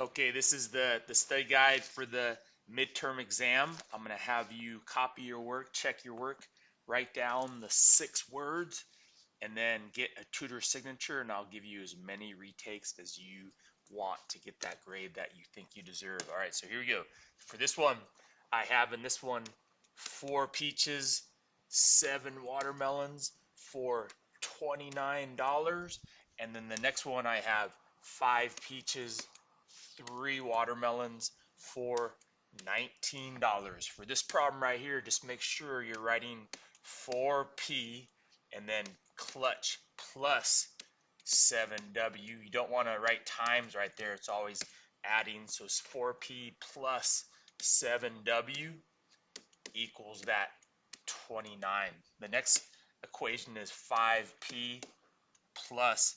Okay, this is the study guide for the midterm exam. I'm going to have you copy your work, check your work, write down the 6 words, and then get a tutor signature, and I'll give you as many retakes as you want to get that grade that you think you deserve. All right, so here we go. For this one, I have in this one 4 peaches, 7 watermelons for $29, and then the next one I have 5 peaches, 3 watermelons for $19. For this problem right here, just make sure you're writing 4P and then clutch plus 7W. You don't want to write times right there. It's always adding. So it's 4P plus 7W equals that 29. The next equation is 5P plus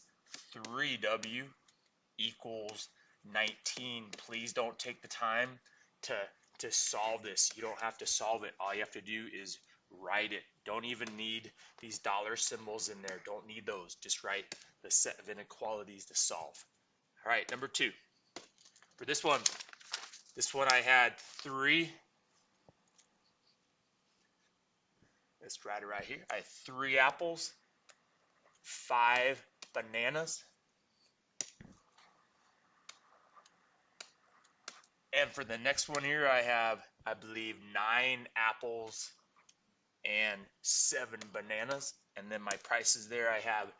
3W equals 19. Please don't take the time to solve this. You don't have to solve it. All you have to do is write it. Don't even need these dollar symbols in there. Don't need those. Just write the set of inequalities to solve. All right, number 2. For this one I had 3. Let's write it right here. I had 3 apples, 5 bananas, and for the next one here, I have, I believe, 9 apples and 7 bananas. And then my prices there, I have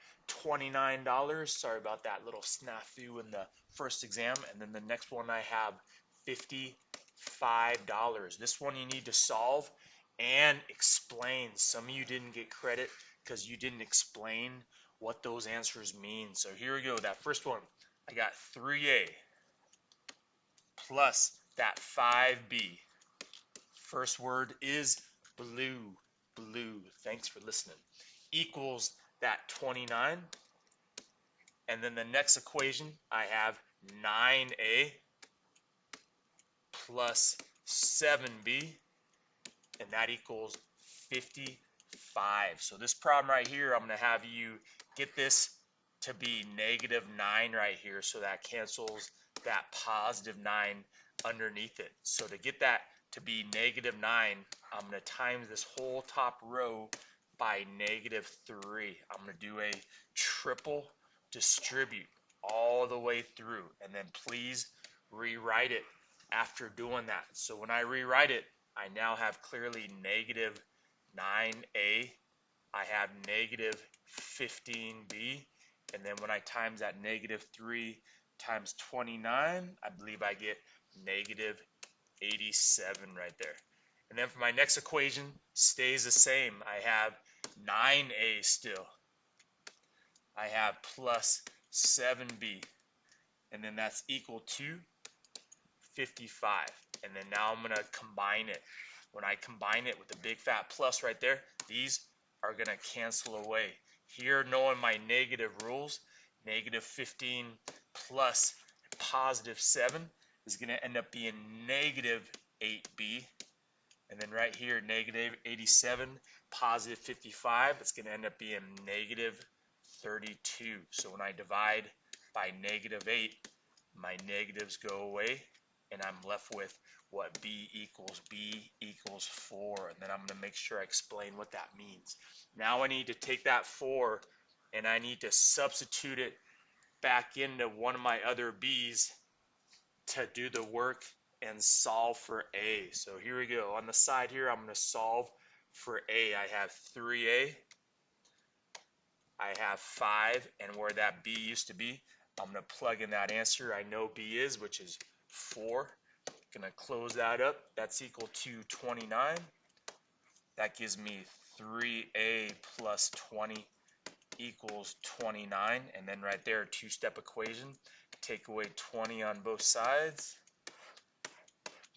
$29. Sorry about that little snafu in the first exam. And then the next one I have $55. This one you need to solve and explain. Some of you didn't get credit because you didn't explain what those answers mean. So here we go. That first one, I got 3A plus that 5B. First word is blue. Blue. Thanks for listening. Equals that 29. And then the next equation, I have 9A plus 7B, and that equals 55. So this problem right here, I'm going to have you get this to be -9 right here, so that cancels that +9 underneath it. So to get that to be -9, I'm going to times this whole top row by -3. I'm going to do a triple distribute all the way through, and then please rewrite it after doing that. So when I rewrite it, I now have clearly -9A, I have -15B, and then when I times that -3 times 29, I believe I get -87 right there. And then for my next equation, stays the same. I have 9A still. I have plus 7B, and then that's equal to 55. And then now I'm going to combine it. When I combine it with the big fat plus right there, these are going to cancel away. Here, knowing my negative rules, -15 plus +7 is going to end up being -8B. And then right here, -87, +55, it's going to end up being -32. So when I divide by -8, my negatives go away, and I'm left with what B equals 4. And then I'm going to make sure I explain what that means. Now I need to take that 4 and I need to substitute it back into one of my other B's to do the work and solve for A. So here we go. On the side here, I'm going to solve for A. I have 3A. I have 5, and where that B used to be, I'm going to plug in that answer I know B is, which is 4. Going to close that up. That's equal to 29. That gives me 3A plus 20 equals 29. And then right there, two-step equation. Take away 20 on both sides.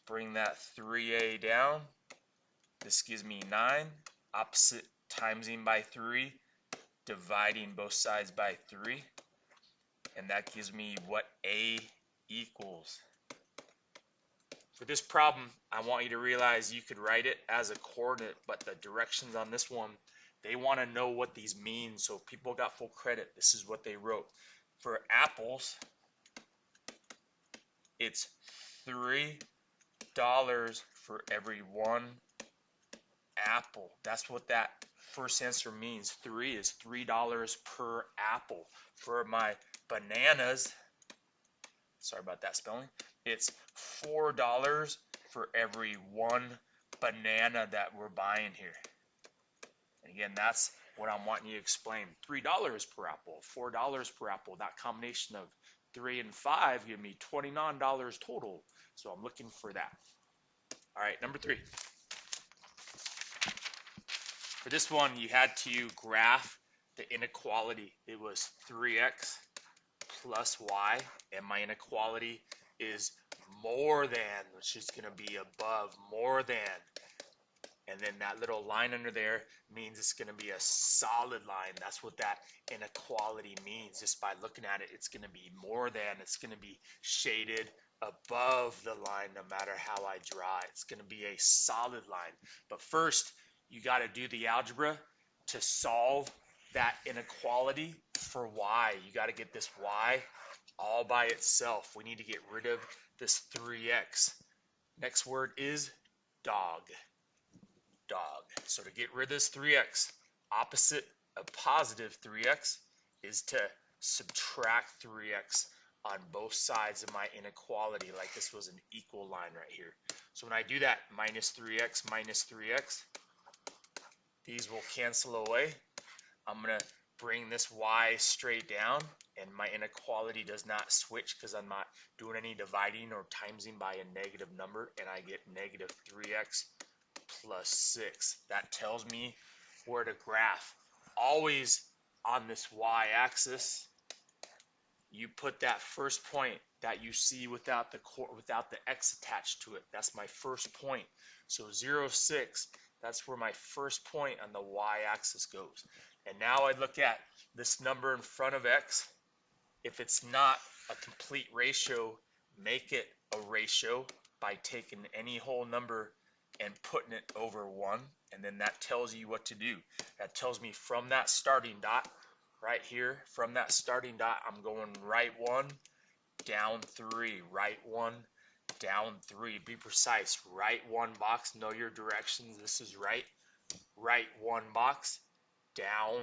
Bring that 3A down. This gives me 9. Opposite timesing by 3. Dividing both sides by 3. And that gives me what A equals. For this problem, I want you to realize you could write it as a coordinate, but the directions on this one, they want to know what these mean, so people got full credit. This is what they wrote. For apples, It's $3 for every one apple. That's what that first answer means. 3 is $3 per apple. For my bananas, sorry about that spelling, it's $4 for every one banana that we're buying here. And again, that's what I'm wanting you to explain. $3 per apple, $4 per apple. That combination of 3 and 5 give me $29 total. So I'm looking for that. All right, number 3. For this one, you had to graph the inequality. It was 3x plus y, and my inequality is more than, which is going to be above, more than. And then that little line under there means it's going to be a solid line. That's what that inequality means. Just by looking at it, it's going to be more than. It's going to be shaded above the line no matter how I draw it. It's going to be a solid line. But first, you got to do the algebra to solve that inequality for y. You got to get this y all by itself. We need to get rid of this 3x. Next word is dog. Dog. So to get rid of this 3x, opposite of positive 3x is to subtract 3x on both sides of my inequality, like this was an equal line right here. So when I do that, minus 3x, these will cancel away. I'm going to bring this y straight down, and my inequality does not switch because I'm not doing any dividing or timesing by a negative number, and I get negative 3x plus 6. That tells me where to graph. Always on this y-axis, you put that first point that you see without the x attached to it. That's my first point. So 0, 6, that's where my first point on the y-axis goes. And now I look at this number in front of x. If it's not a complete ratio, make it a ratio by taking any whole number and putting it over 1, and then that tells you what to do. That tells me from that starting dot right here, from that starting dot, I'm going right 1, down 3, right 1, down 3. Be precise. Right 1 box, know your directions. This is right. Right 1 box, down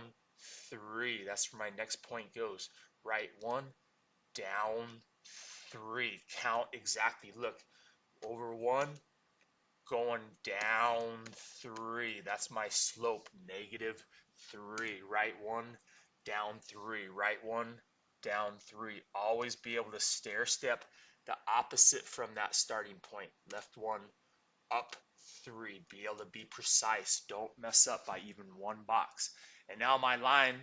3. That's where my next point goes. Right 1, down 3. Count exactly. Look, over 1, going down 3. That's my slope, negative 3. Right 1, down 3. Right 1, down 3. Always be able to stair step the opposite from that starting point. Left 1, up 3. Be able to be precise. Don't mess up by even 1 box. And now my line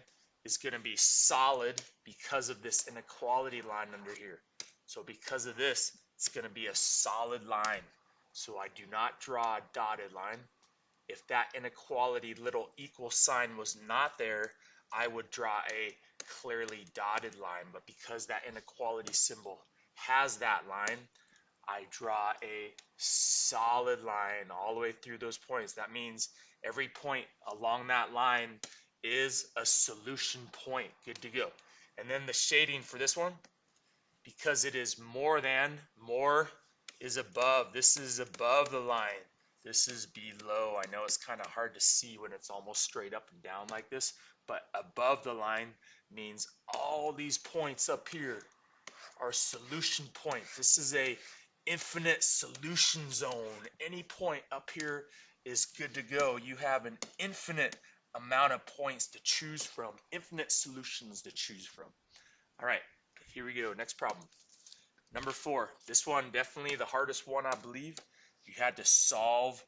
is going to be solid because of this inequality line under here. So because of this, it's going to be a solid line. So I do not draw a dotted line. If that inequality little equal sign was not there, I would draw a clearly dotted line. But because that inequality symbol has that line, I draw a solid line all the way through those points. That means every point along that line is a solution point. Good to go. And then the shading for this one, because it is more than, more is above. This is above the line. This is below. I know it's kind of hard to see when it's almost straight up and down like this, but above the line means all these points up here are solution points. This is a infinite solution zone. Any point up here is good to go. You have an infinite amount of points to choose from, infinite solutions to choose from. All right, here we go. Next problem. Number 4. This one definitely the hardest one, I believe. You had to solve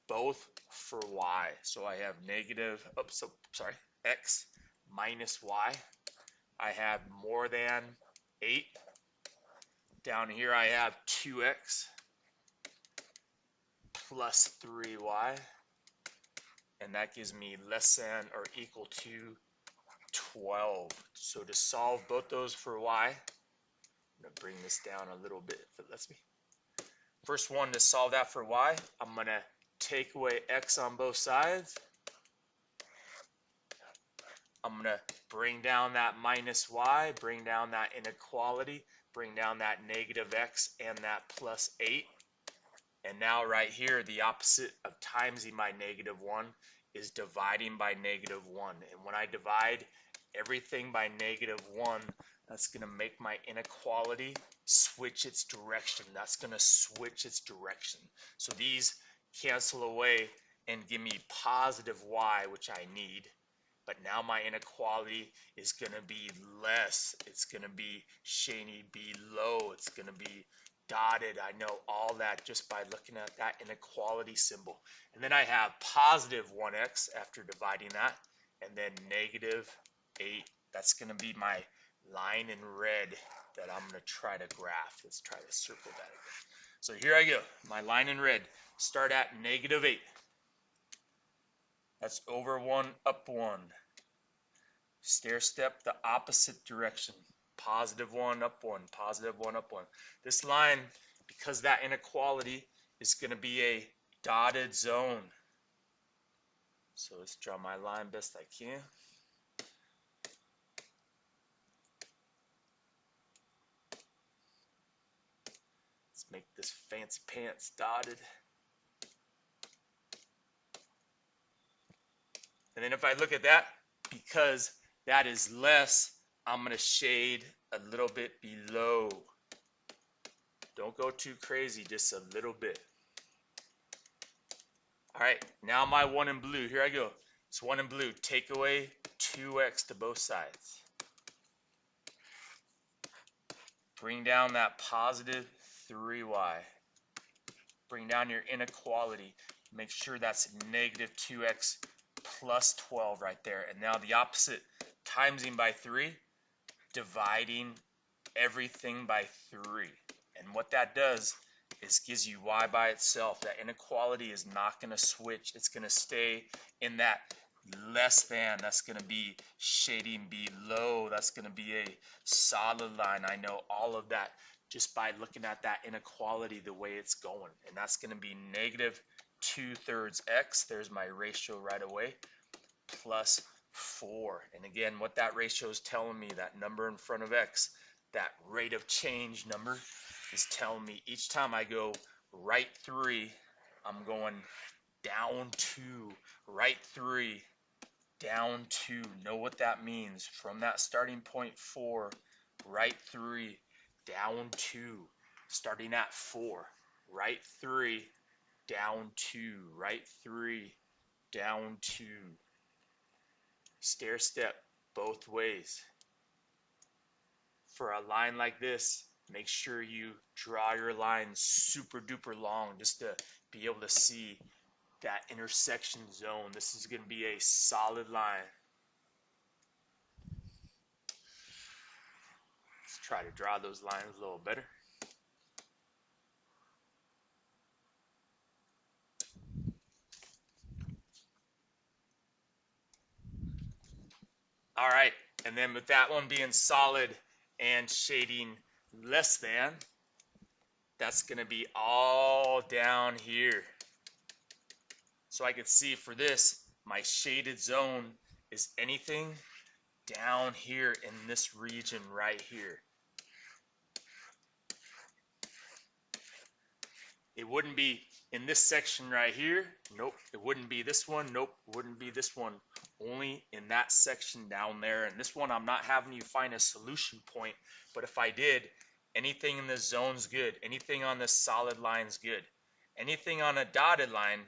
both for y. So I have negative, x minus y. I have more than 8. Down here I have 2x plus 3y. And that gives me less than or equal to 12. So to solve both those for y, I'm going to bring this down a little bit if it lets me. First one, to solve that for y, I'm going to take away x on both sides. I'm going to bring down that minus y, bring down that inequality. bring down that negative x and that plus 8. And now right here, the opposite of timesing by -1 is dividing by -1. And when I divide everything by -1, that's going to make my inequality switch its direction. That's going to switch its direction. So these cancel away and give me positive y, which I need. But now my inequality is going to be less. It's going to be shading below. It's going to be dotted. I know all that just by looking at that inequality symbol. And then I have positive 1x after dividing that, and then -8. That's going to be my line in red that I'm going to try to graph. Let's try to circle that again. So here I go. My line in red. Start at -8. That's over 1, up 1. Stair step the opposite direction. +1, up 1, +1, up 1. This line, because that inequality is going to be a dotted zone. So let's draw my line best I can. Let's make this fancy pants dotted. And then if I look at that, because that is less, I'm going to shade a little bit below. Don't go too crazy, just a little bit. All right, now my one in blue. Here I go. It's one in blue. Take away 2x to both sides. Bring down that positive 3y. Bring down your inequality. Make sure that's negative 2x plus 12 right there. And now the opposite, timesing by 3, dividing everything by 3. And what that does is gives you y by itself. That inequality is not going to switch. It's going to stay in that less than. That's going to be shading below. That's going to be a solid line. I know all of that just by looking at that inequality the way it's going. And that's going to be -2/3 x. There's my ratio right away. Plus 4. And again, what that ratio is telling me, that number in front of x, that rate of change number, is telling me each time I go right 3, I'm going down 2, right 3, down 2. Know what that means. From that starting point 4, right 3, down 2. Starting at 4, right 3, down 2, right 3, down 2. Stair step both ways. For a line like this, make sure you draw your line super duper long just to be able to see that intersection zone. This is going to be a solid line. Let's try to draw those lines a little better. All right, and then with that one being solid and shading less than, that's going to be all down here. So I could see for this, my shaded zone is anything down here in this region right here. It wouldn't be in this section right here. Nope. It wouldn't be this one. Nope. It wouldn't be this one. Only in that section down there. And this one, I'm not having you find a solution point. But if I did, anything in this zone's good. Anything on this solid line's good. Anything on a dotted line,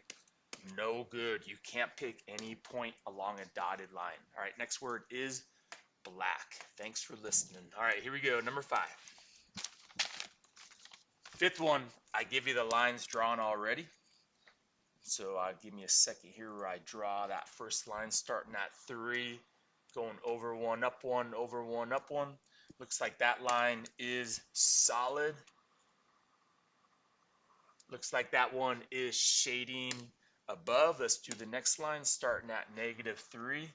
no good. You can't pick any point along a dotted line. All right, next word is black. Thanks for listening. All right, here we go. Number 5. Fifth one, I give you the lines drawn already. So give me a second here where I draw that first line starting at 3, going over 1, up 1, over 1, up 1. Looks like that line is solid. Looks like that one is shading above. Let's do the next line starting at -3.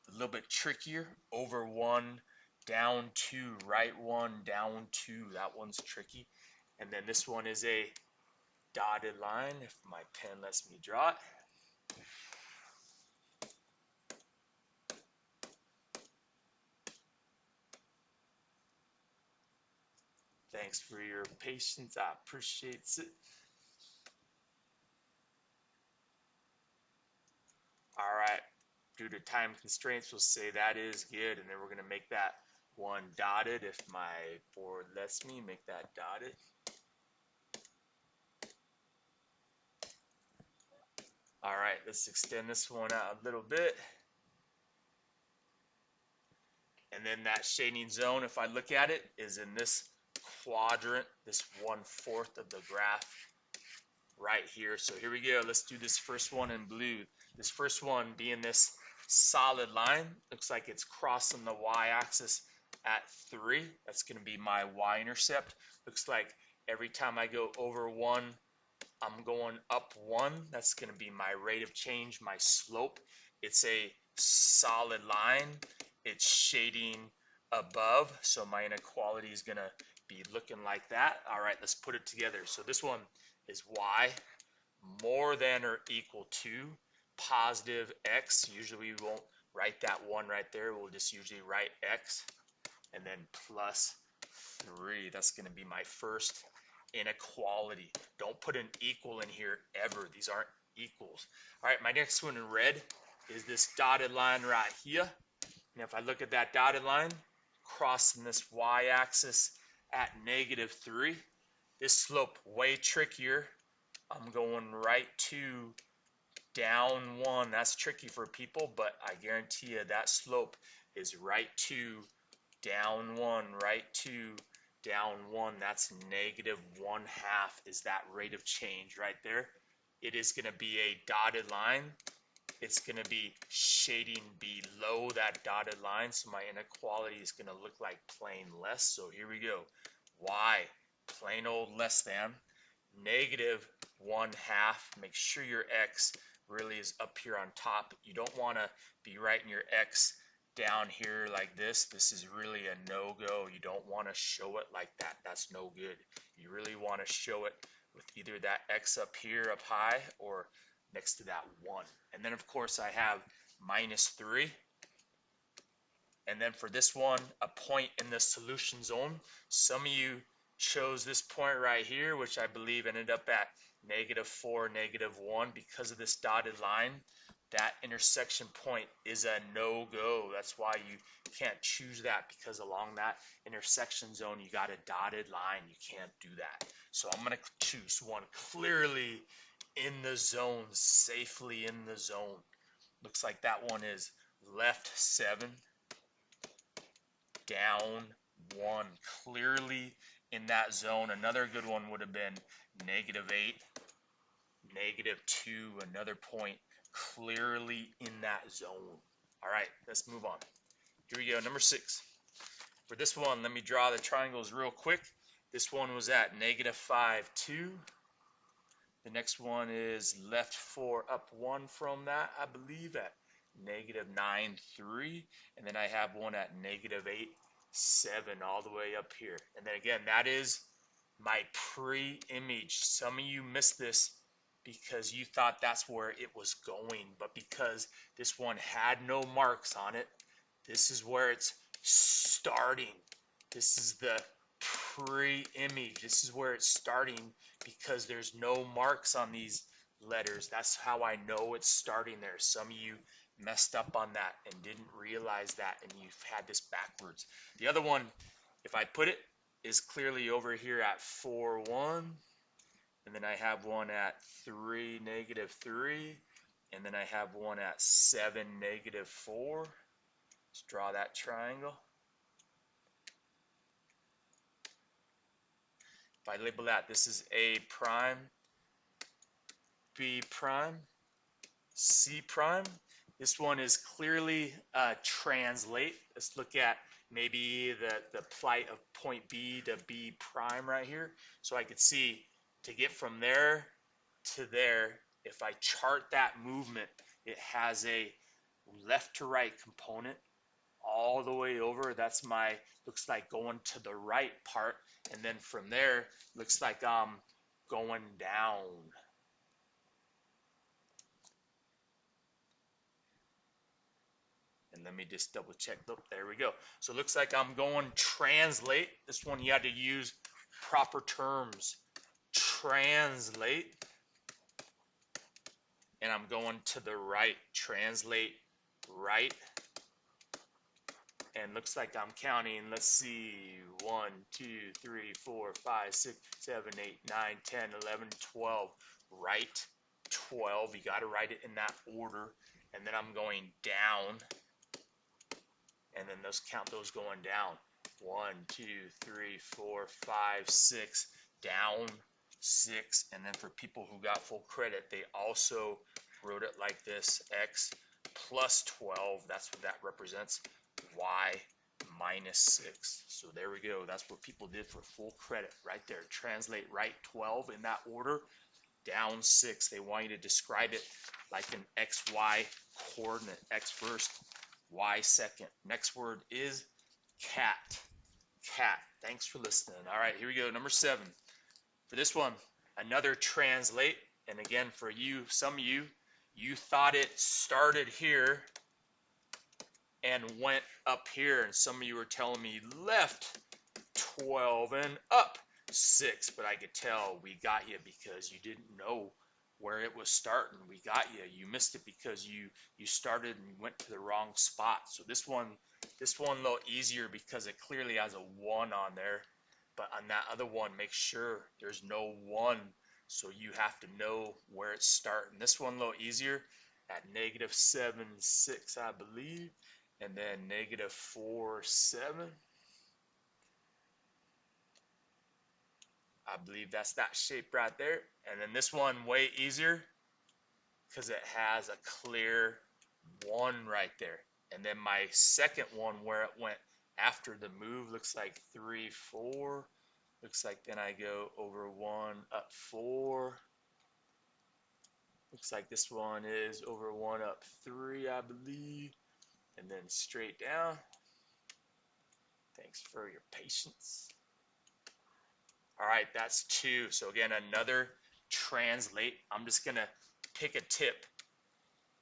A little bit trickier. Over 1, down 2, right 1, down 2. That one's tricky. And then this one is a dotted line, if my pen lets me draw it. Thanks for your patience. I appreciate it. All right. Due to time constraints, we'll say that is good. And then we're going to make that one dotted. If my board lets me make that dotted. All right, let's extend this one out a little bit. And then that shading zone, if I look at it, is in this quadrant, this 1/4 of the graph right here. So here we go. Let's do this first one in blue. This first one being this solid line. Looks like it's crossing the y-axis at 3. That's going to be my y-intercept. Looks like every time I go over 1, I'm going up 1. That's going to be my rate of change, my slope. It's a solid line. It's shading above, so my inequality is going to be looking like that. All right, let's put it together. So this one is y more than or equal to positive x. Usually we won't write that 1 right there. We'll just usually write x, and then plus 3. That's going to be my first inequality. Don't put an equal in here ever. These aren't equals. All right, my next one in red is this dotted line right here. And if I look at that dotted line crossing this y-axis at -3, this slope way trickier. I'm going right 2, down 1. That's tricky for people, but I guarantee you that slope is right 2, down 1, right 2, down 1. That's -1/2 is that rate of change right there. It is going to be a dotted line. It's going to be shading below that dotted line, so my inequality is going to look like plain less. So here we go. Y, plain old less than, -1/2. Make sure your x really is up here on top. You don't want to be writing your x down here like this. This is really a no-go. You don't want to show it like that. That's no good. You really want to show it with either that x up here up high or next to that 1. And then of course I have -3. And then for this one, a point in the solution zone. Some of you chose this point right here, which I believe ended up at -4, -1 because of this dotted line. That intersection point is a no-go. That's why you can't choose that, because along that intersection zone, you got a dotted line. You can't do that. So I'm going to choose one clearly in the zone, safely in the zone. Looks like that one is left 7, down 1, clearly in that zone. Another good one would have been -8, -2, another point clearly in that zone. All right, let's move on. Here we go, number 6. For this one, let me draw the triangles real quick. This one was at -5, 2. The next one is left 4, up 1 from that, I believe, at -9, 3. And then I have one at -8, 7, all the way up here. And then again, that is my pre-image. Some of you missed this because you thought that's where it was going, but because this one had no marks on it, this is where it's starting. This is the pre-image. This is where it's starting because there's no marks on these letters. That's how I know it's starting there. Some of you messed up on that and didn't realize that, and you've had this backwards. The other one, if I put it, is clearly over here at 4, 1, and then I have one at 3, -3, and then I have one at 7, -4. Let's draw that triangle. If I label that, this is A prime, B prime, C prime. This one is clearly translate. Let's look at maybe the plight of point B to B prime right here. So I could see to get from there to there, if I chart that movement, it has a left to right component all the way over. That's my, looks like going to the right part. And then from there, looks like I'm going down. And let me just double check. Oh, there we go. So it looks like I'm going translate. This one you had to use proper terms, translate, and I'm going to the right, translate right, and looks like I'm counting, let's see, 1, 2, 3, 4, 5, 6, 7, 8, 9, 10, 11, 12, right, 12, you got to write it in that order, and then I'm going down, and then count those going down, 1, 2, 3, 4, 5, 6, down 6, and then for people who got full credit, they also wrote it like this, x plus 12, that's what that represents, y minus 6. So there we go, that's what people did for full credit right there. Translate right 12 in that order, down 6. They want you to describe it like an xy coordinate, x first, y second. Next word is cat. Cat. Thanks for listening. All right, here we go. Number 7. For this one, another translate. And again, for you, some of you thought it started here and went up here. And some of you were telling me left 12 and up 6. But I could tell we got you because you didn't know where it was starting. We got you. You missed it because you started and went to the wrong spot. So this one a little easier because it clearly has a 1 on there. But on that other one, make sure there's no 1. So you have to know where it's starting. This one a little easier at -7, 6, I believe. And then -4, 7. I believe that's that shape right there. And then this one way easier because it has a clear 1 right there. And then my second one where it went after the move looks like 3, 4. Looks like then I go over 1, up 4. Looks like this one is over 1, up 3, I believe. And then straight down. Thanks for your patience. All right, that's 2. So again, another translate. I'm just going to pick a tip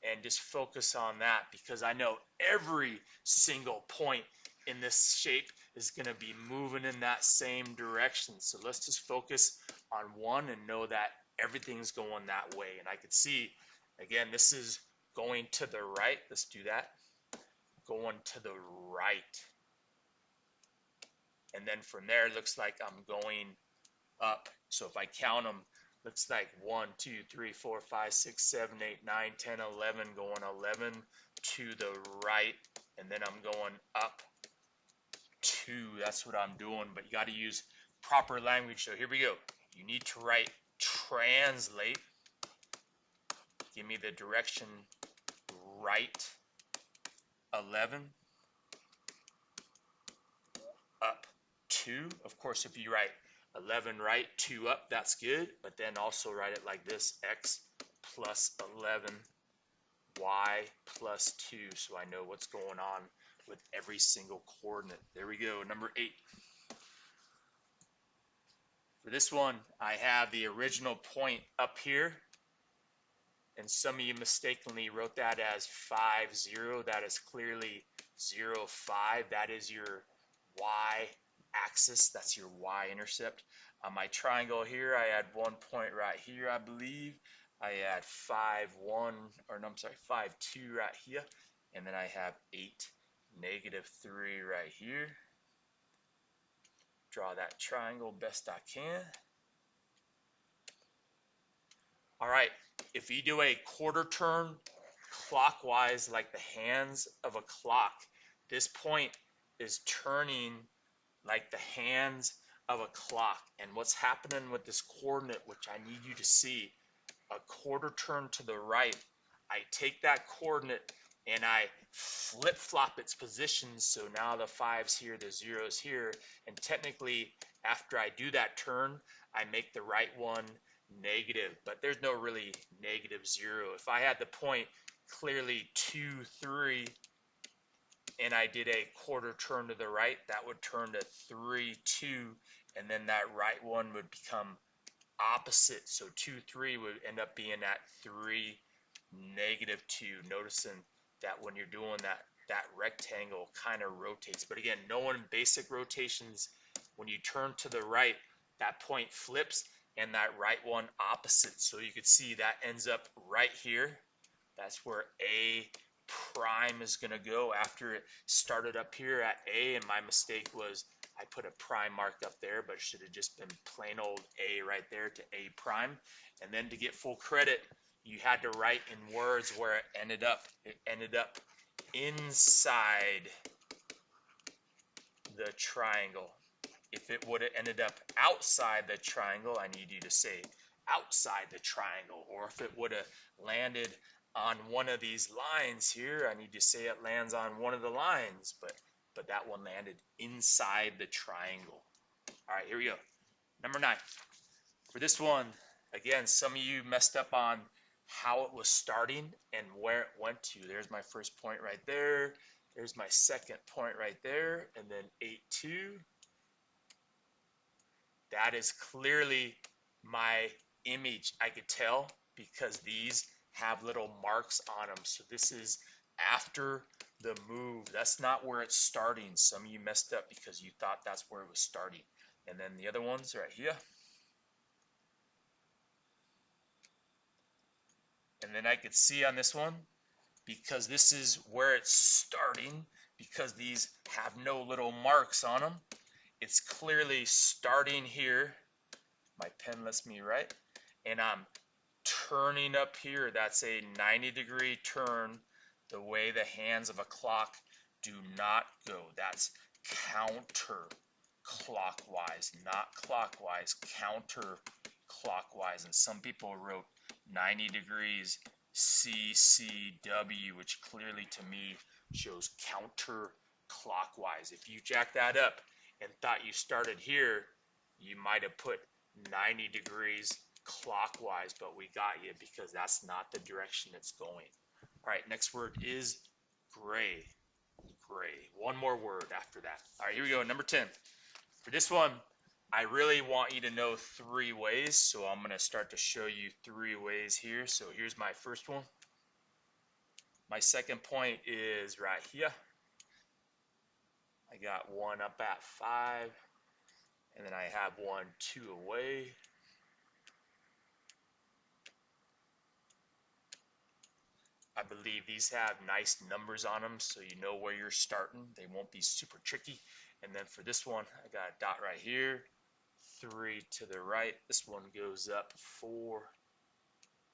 and just focus on that because I know every single point in this shape is going to be moving in that same direction. So let's just focus on one and know that everything's going that way. And I could see, again, this is going to the right. Let's do that. Going to the right. And then from there, it looks like I'm going up. So if I count them, looks like 1, 2, 3, 4, 5, 6, 7, 8, 9, 10, 11, going 11 to the right, and then I'm going up 2. That's what I'm doing, but you got to use proper language. So here we go. You need to write translate. Give me the direction right 11 up 2. Of course, if you write 11 right, 2 up, that's good. But then also write it like this, x plus 11, y plus 2. So I know what's going on with every single coordinate. There we go, number 8. For this one, I have the original point up here. And some of you mistakenly wrote that as 5, 0. That is clearly 0, 5. That is your y axis. That's your y-intercept. On my triangle here, I had 1 point right here, I believe. I had 5, 1, or no, I'm sorry, 5, 2 right here. And then I have 8, -3 right here. Draw that triangle best I can. All right, if you do a quarter turn clockwise like the hands of a clock, this point is turning like the hands of a clock. And what's happening with this coordinate, which I need you to see, a quarter turn to the right, I take that coordinate and I flip-flop its position. So now the 5's here, the 0's here, and technically after I do that turn, I make the right one negative, but there's no really -0. If I had the point clearly 2, 3, and I did a quarter turn to the right, that would turn to 3, 2, and then that right one would become opposite. So 2, 3 would end up being at 3, -2. Noticing that when you're doing that rectangle kind of rotates. But again, knowing basic rotations, when you turn to the right, that point flips and that right one opposite. So you could see that ends up right here. That's where A prime is going to go after it started up here at A, and my mistake was I put a prime mark up there, but it should have just been plain old A right there to A prime. And then to get full credit, you had to write in words where it ended up. It ended up inside the triangle. If it would have ended up outside the triangle, I need you to say outside the triangle. Or if it would have landed on one of these lines here, I need to say it lands on one of the lines. But that one landed inside the triangle. All right, here we go. Number 9. For this one, again, some of you messed up on how it was starting and where it went to. There's my first point right there. There's my second point right there. And then 8-2. That is clearly my image. I could tell because these have little marks on them. So this is after the move. That's not where it's starting. Some of you messed up because you thought that's where it was starting. And then the other ones right here. And then I could see on this one, because this is where it's starting, because these have no little marks on them, it's clearly starting here. My pen lets me write. And I'm turning up here. That's a 90-degree turn the way the hands of a clock do not go. That's counter clockwise, not clockwise, counter clockwise. And some people wrote 90 degrees CCW, which clearly to me shows counter clockwise. If you jack that up and thought you started here, you might have put 90 degrees clockwise, but we got you because that's not the direction it's going. All right, next word is gray. Gray. One more word after that. All right, here we go. Number 10. For this one, I really want you to know 3 ways, so I'm going to start to show you 3 ways here. So here's my first one. My second point is right here. I got one up at 5, and then I have 1 2 away. I believe these have nice numbers on them, so you know where you're starting. They won't be super tricky. And then for this one, I got a dot right here, 3 to the right. This one goes up 4,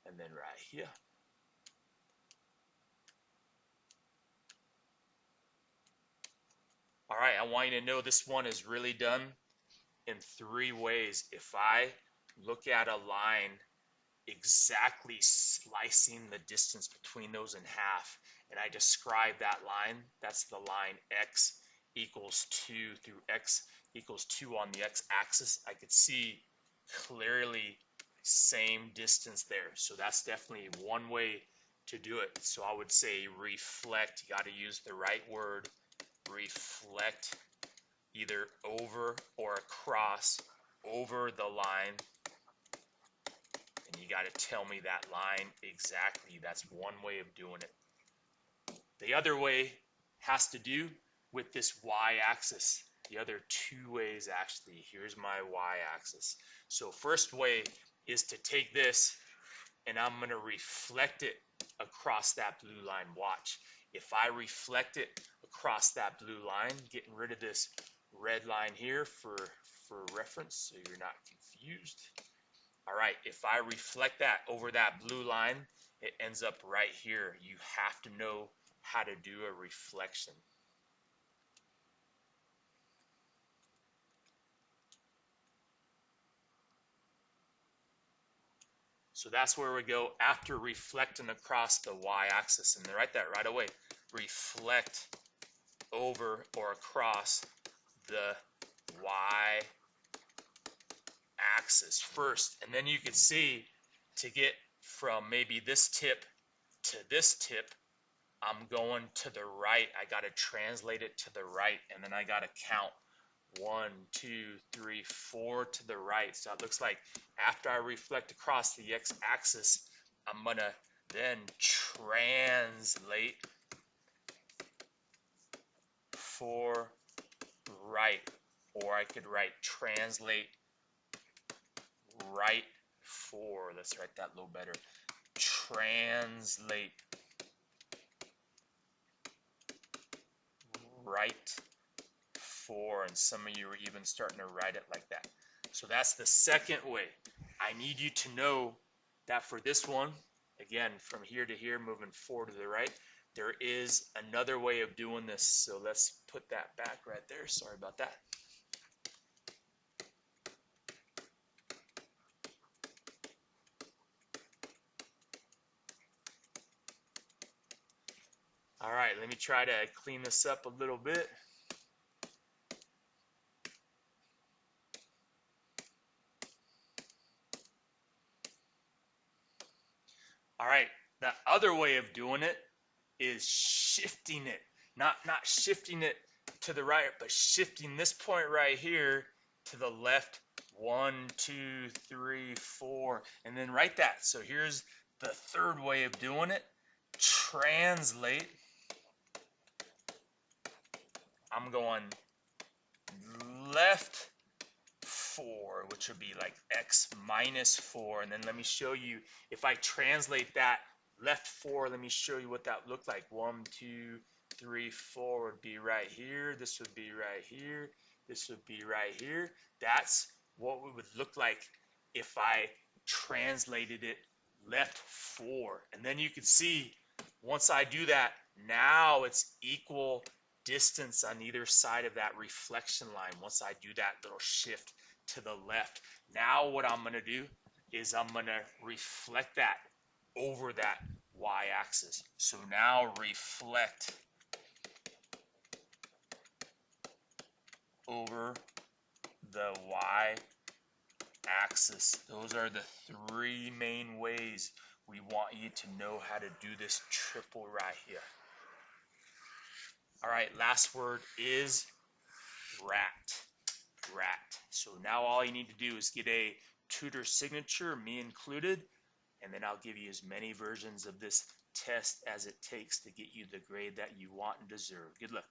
and then right here. All right, I want you to know this one is really done in 3 ways. If I look at a line exactly slicing the distance between those in half, and I describe that line, that's the line x equals 2 through x equals 2 on the x-axis, I could see clearly same distance there. So that's definitely one way to do it. So I would say reflect. You got to use the right word. Reflect either over or across over the line. And you got to tell me that line exactly. That's one way of doing it. The other way has to do with this y-axis. The other 2 ways actually. Here's my y-axis. So first way is to take this and I'm going to reflect it across that blue line. Watch. If I reflect it across that blue line, getting rid of this red line here for reference so you're not confused. All right, if I reflect that over that blue line, it ends up right here. You have to know how to do a reflection. So that's where we go after reflecting across the y-axis. And write that right away. Reflect over or across the y-axis first. And then you can see to get from maybe this tip to this tip, I'm going to the right. I got to translate it to the right, and then I got to count 1, 2, 3, 4 to the right. So it looks like after I reflect across the x-axis, I'm going to then translate for right, or I could write translate right 4. Let's write that a little better. Translate right 4. And some of you are even starting to write it like that. So that's the second way. I need you to know that for this one, again, from here to here, moving 4 to the right, there is another way of doing this. So let's put that back right there. Sorry about that. All right, let me try to clean this up a little bit. All right, the other way of doing it is shifting it. Not shifting it to the right, but shifting this point right here to the left. 1, 2, 3, 4, and then write that. So here's the third way of doing it. Translate. I'm going left 4, which would be like x minus 4. And then let me show you, if I translate that left 4, let me show you what that looked like. 1, 2, 3, 4 would be right here. This would be right here. This would be right here. That's what it would look like if I translated it left 4. And then you can see, once I do that, now it's equal distance on either side of that reflection line. Once I do that little shift to the left, now what I'm going to do is I'm going to reflect that over that y-axis. So now reflect over the y-axis. Those are the 3 main ways we want you to know how to do this triple right here. All right, last word is rat. So now all you need to do is get a tutor signature, me included, and then I'll give you as many versions of this test as it takes to get you the grade that you want and deserve. Good luck.